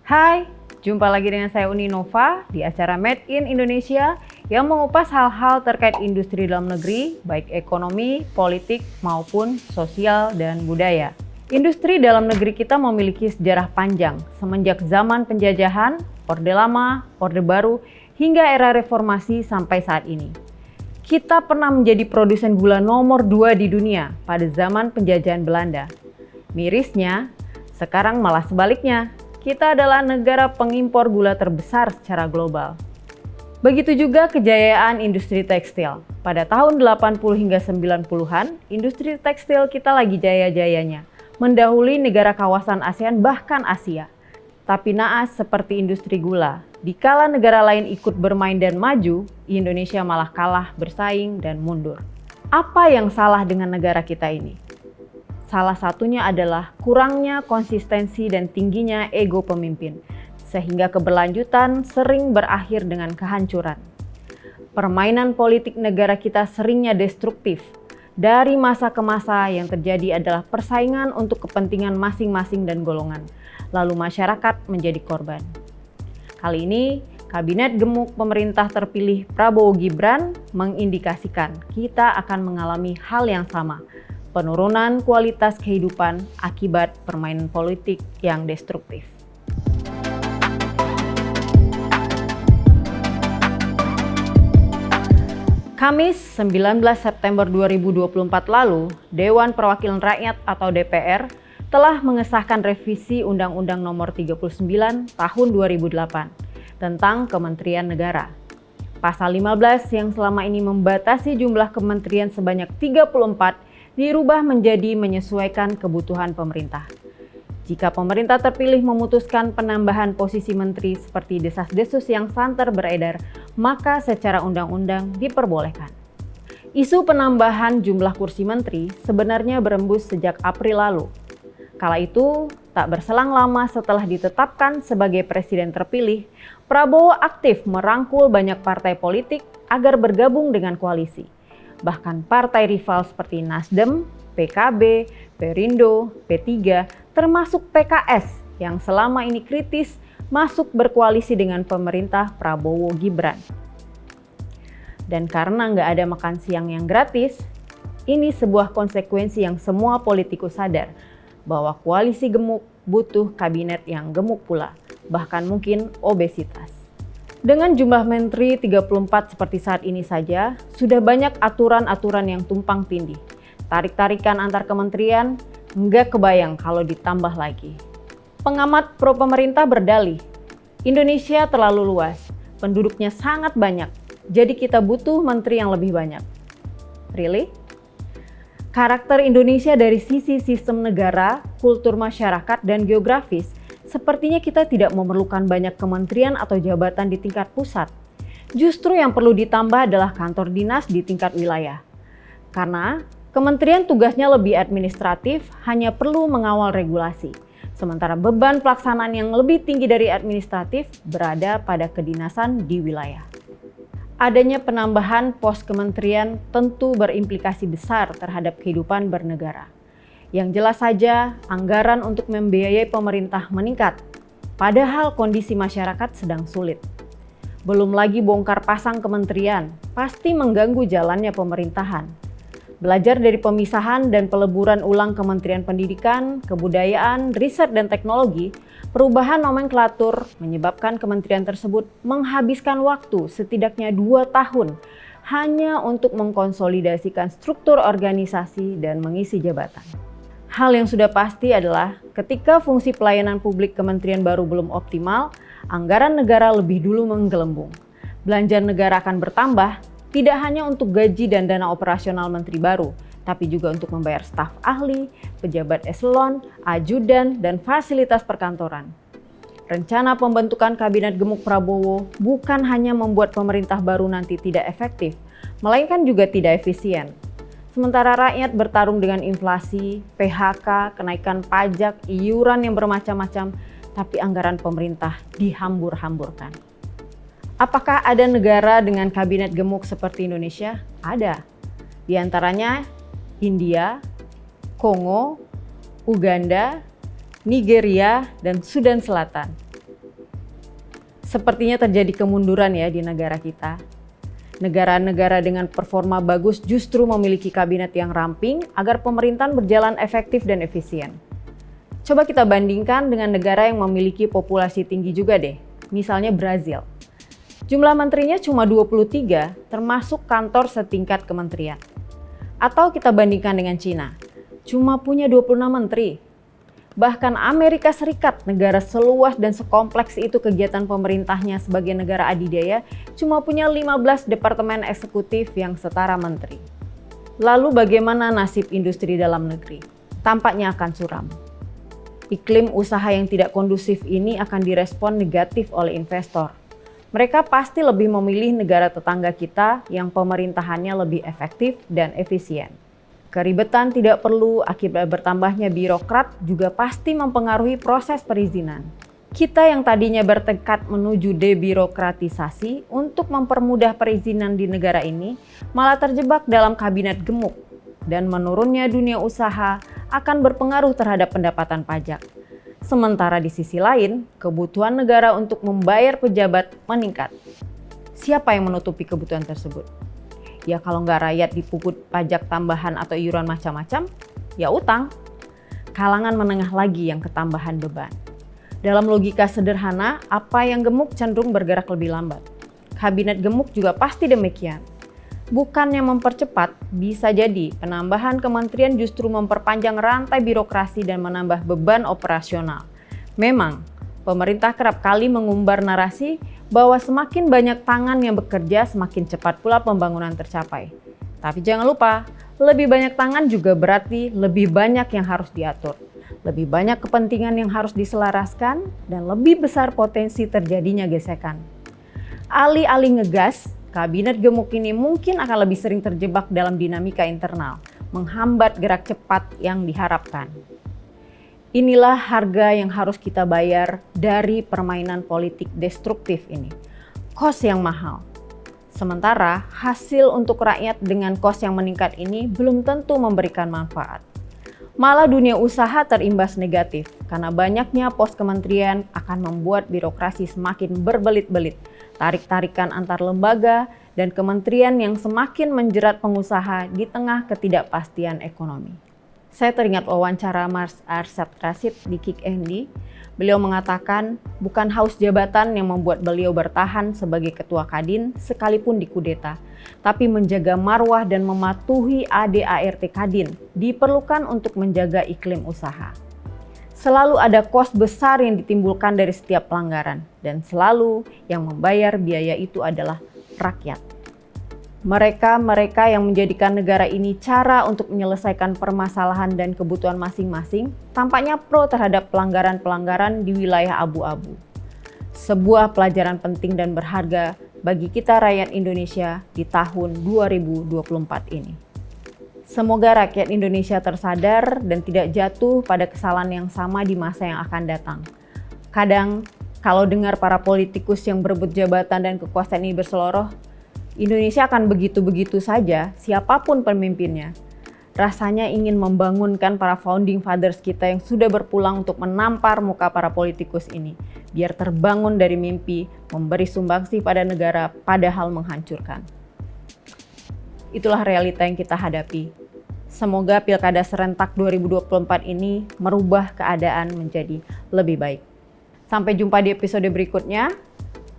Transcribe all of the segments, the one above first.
Hai, jumpa lagi dengan saya Uni Nova di acara Made in Indonesia yang mengupas hal-hal terkait industri dalam negeri, baik ekonomi, politik, maupun sosial dan budaya. Industri dalam negeri kita memiliki sejarah panjang, semenjak zaman penjajahan, Orde Lama, Orde Baru, hingga era reformasi sampai saat ini. Kita pernah menjadi produsen gula nomor 2 di dunia pada zaman penjajahan Belanda. Mirisnya, sekarang malah sebaliknya. Kita adalah negara pengimpor gula terbesar secara global. Begitu juga kejayaan industri tekstil. Pada tahun 80 hingga 90-an, industri tekstil kita lagi jaya-jayanya, mendahului negara kawasan ASEAN bahkan Asia. Tapi naas seperti industri gula, dikala negara lain ikut bermain dan maju, Indonesia malah kalah bersaing dan mundur. Apa yang salah dengan negara kita ini? Salah satunya adalah kurangnya konsistensi dan tingginya ego pemimpin, sehingga keberlanjutan sering berakhir dengan kehancuran. Permainan politik negara kita seringnya destruktif. Dari masa ke masa yang terjadi adalah persaingan untuk kepentingan masing-masing dan golongan, lalu masyarakat menjadi korban. Kali ini, Kabinet Gemuk pemerintah terpilih Prabowo Gibran mengindikasikan kita akan mengalami hal yang sama, penurunan kualitas kehidupan akibat permainan politik yang destruktif. Kamis 19 September 2024 lalu, Dewan Perwakilan Rakyat atau DPR telah mengesahkan revisi Undang-Undang Nomor 39 Tahun 2008 tentang Kementerian Negara. Pasal 15 yang selama ini membatasi jumlah kementerian sebanyak 34 dirubah menjadi menyesuaikan kebutuhan pemerintah. Jika pemerintah terpilih memutuskan penambahan posisi menteri seperti desas-desus yang santer beredar, maka secara undang-undang diperbolehkan. Isu penambahan jumlah kursi menteri sebenarnya berembus sejak April lalu. Kala itu, tak berselang lama setelah ditetapkan sebagai presiden terpilih, Prabowo aktif merangkul banyak partai politik agar bergabung dengan koalisi. Bahkan partai rival seperti Nasdem, PKB, Perindo, P3, termasuk PKS yang selama ini kritis masuk berkoalisi dengan pemerintah Prabowo Gibran. Dan karena nggak ada makan siang yang gratis, ini sebuah konsekuensi yang semua politikus sadar bahwa koalisi gemuk butuh kabinet yang gemuk pula, bahkan mungkin obesitas. Dengan jumlah menteri 34 seperti saat ini saja, sudah banyak aturan-aturan yang tumpang tindih. Tarik-tarikan antar kementerian, nggak kebayang kalau ditambah lagi. Pengamat pro pemerintah berdalih, Indonesia terlalu luas, penduduknya sangat banyak, jadi kita butuh menteri yang lebih banyak. Really? Karakter Indonesia dari sisi sistem negara, kultur masyarakat, dan geografis, sepertinya kita tidak memerlukan banyak kementerian atau jabatan di tingkat pusat. Justru yang perlu ditambah adalah kantor dinas di tingkat wilayah. Karena kementerian tugasnya lebih administratif, hanya perlu mengawal regulasi. Sementara beban pelaksanaan yang lebih tinggi dari administratif berada pada kedinasan di wilayah. Adanya penambahan pos kementerian tentu berimplikasi besar terhadap kehidupan bernegara. Yang jelas saja, anggaran untuk membiayai pemerintah meningkat, padahal kondisi masyarakat sedang sulit. Belum lagi bongkar pasang kementerian, pasti mengganggu jalannya pemerintahan. Belajar dari pemisahan dan peleburan ulang Kementerian Pendidikan, Kebudayaan, Riset dan Teknologi, perubahan nomenklatur menyebabkan kementerian tersebut menghabiskan waktu setidaknya 2 tahun hanya untuk mengkonsolidasikan struktur organisasi dan mengisi jabatan. Hal yang sudah pasti adalah ketika fungsi pelayanan publik kementerian baru belum optimal, anggaran negara lebih dulu menggelembung. Belanja negara akan bertambah, tidak hanya untuk gaji dan dana operasional menteri baru, tapi juga untuk membayar staf ahli, pejabat eselon, ajudan, dan fasilitas perkantoran. Rencana pembentukan Kabinet Gemuk Prabowo bukan hanya membuat pemerintah baru nanti tidak efektif, melainkan juga tidak efisien. Sementara rakyat bertarung dengan inflasi, PHK, kenaikan pajak, iuran yang bermacam-macam, tapi anggaran pemerintah dihambur-hamburkan. Apakah ada negara dengan kabinet gemuk seperti Indonesia? Ada. Di antaranya India, Kongo, Uganda, Nigeria, dan Sudan Selatan. Sepertinya terjadi kemunduran ya di negara kita. Negara-negara dengan performa bagus justru memiliki kabinet yang ramping agar pemerintahan berjalan efektif dan efisien. Coba kita bandingkan dengan negara yang memiliki populasi tinggi juga deh, misalnya Brazil. Jumlah menterinya cuma 23, termasuk kantor setingkat kementerian. Atau kita bandingkan dengan Cina, cuma punya 26 menteri. Bahkan Amerika Serikat, negara seluas dan sekompleks itu kegiatan pemerintahnya sebagai negara adidaya, cuma punya 15 departemen eksekutif yang setara menteri. Lalu bagaimana nasib industri dalam negeri? Tampaknya akan suram. Iklim usaha yang tidak kondusif ini akan direspon negatif oleh investor. Mereka pasti lebih memilih negara tetangga kita yang pemerintahannya lebih efektif dan efisien. Keribetan tidak perlu akibat bertambahnya birokrat juga pasti mempengaruhi proses perizinan. Kita yang tadinya bertekad menuju debirokratisasi untuk mempermudah perizinan di negara ini malah terjebak dalam kabinet gemuk, dan menurunnya dunia usaha akan berpengaruh terhadap pendapatan pajak. Sementara di sisi lain, kebutuhan negara untuk membayar pejabat meningkat. Siapa yang menutupi kebutuhan tersebut? Ya kalau nggak rakyat dipungut pajak tambahan atau iuran macam-macam, ya utang. Kalangan menengah lagi yang ketambahan beban. Dalam logika sederhana, apa yang gemuk cenderung bergerak lebih lambat. Kabinet gemuk juga pasti demikian. Bukannya mempercepat, bisa jadi penambahan kementerian justru memperpanjang rantai birokrasi dan menambah beban operasional. Memang, pemerintah kerap kali mengumbar narasi bahwa semakin banyak tangan yang bekerja, semakin cepat pula pembangunan tercapai. Tapi jangan lupa, lebih banyak tangan juga berarti lebih banyak yang harus diatur. Lebih banyak kepentingan yang harus diselaraskan, dan lebih besar potensi terjadinya gesekan. Alih-alih ngegas, kabinet gemuk ini mungkin akan lebih sering terjebak dalam dinamika internal, menghambat gerak cepat yang diharapkan. Inilah harga yang harus kita bayar dari permainan politik destruktif ini. Kos yang mahal. Sementara hasil untuk rakyat dengan kos yang meningkat ini belum tentu memberikan manfaat. Malah dunia usaha terimbas negatif karena banyaknya pos kementerian akan membuat birokrasi semakin berbelit-belit, tarik-tarikan antar lembaga, dan kementerian yang semakin menjerat pengusaha di tengah ketidakpastian ekonomi. Saya teringat wawancara Mas Arsyad Rashid di Kick Andy. Beliau mengatakan bukan haus jabatan yang membuat beliau bertahan sebagai ketua Kadin sekalipun dikudeta, tapi menjaga marwah dan mematuhi ADART Kadin diperlukan untuk menjaga iklim usaha. Selalu ada kos besar yang ditimbulkan dari setiap pelanggaran, dan selalu yang membayar biaya itu adalah rakyat. Mereka yang menjadikan negara ini cara untuk menyelesaikan permasalahan dan kebutuhan masing-masing tampaknya pro terhadap pelanggaran-pelanggaran di wilayah abu-abu. Sebuah pelajaran penting dan berharga bagi kita rakyat Indonesia di tahun 2024 ini. Semoga rakyat Indonesia tersadar dan tidak jatuh pada kesalahan yang sama di masa yang akan datang. Kadang kalau dengar para politikus yang berebut jabatan dan kekuasaan ini berseloroh, Indonesia akan begitu-begitu saja siapapun pemimpinnya. Rasanya ingin membangunkan para founding fathers kita yang sudah berpulang untuk menampar muka para politikus ini, biar terbangun dari mimpi memberi sumbangsi pada negara padahal menghancurkan. Itulah realita yang kita hadapi. Semoga Pilkada serentak 2024 ini merubah keadaan menjadi lebih baik. Sampai jumpa di episode berikutnya.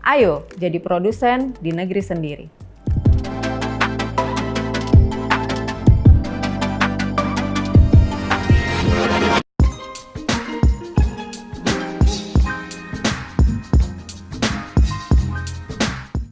Ayo jadi produsen di negeri sendiri.